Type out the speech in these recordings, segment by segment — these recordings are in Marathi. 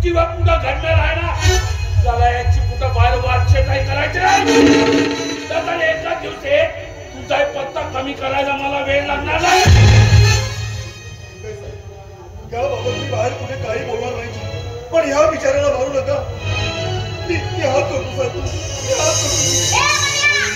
किंवा कुठं घडणार आहे ना त्याला याची कुठं बाहेर वाटचे काही करायचे नाही तर एका दिवशी तुझा पत्ता कमी करायला मला वेळ लागणार नाही याबाबत मी बाहेर कुठे काही बोलणार नाही पण ह्या विचाराला मारू नका मी हात करतो साहेब मी हात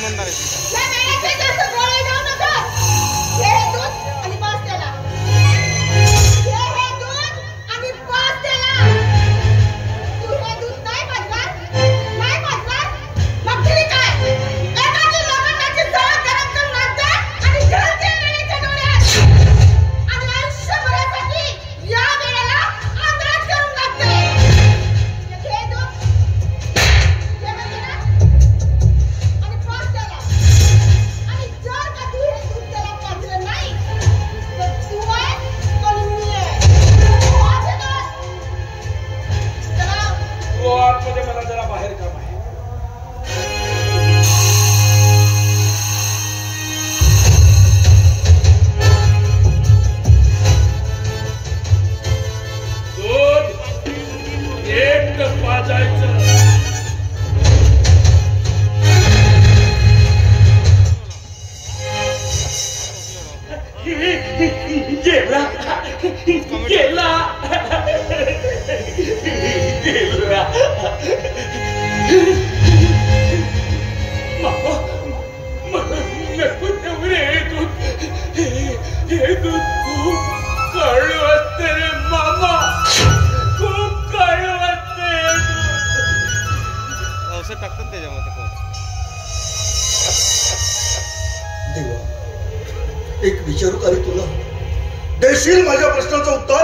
एक विचारू का रे तुला देशील माझ्या प्रश्नाचं उत्तर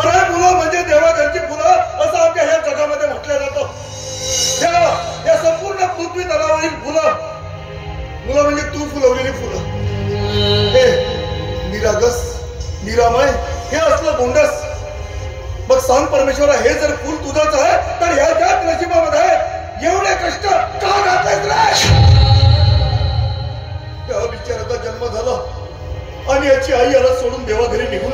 अरे फुलं म्हणजे देवाघरची फुलं असं आमच्या ह्या जगामध्ये म्हटलं जातं या संपूर्ण पृथ्वी तलावरील फुलं मुलं म्हणजे तू फुलवलेली फुलं हे निरागस निरामय हे असलं बोंडस मग सांग परमेश्वरा हे जर फुल तुझंच आहे तर ह्याच्या नशिबामध्ये एवढे कष्ट का घातलेस रे त्या बिचाराचा जन्म झाला आणि याची आई याला सोडून देवाघरी निघून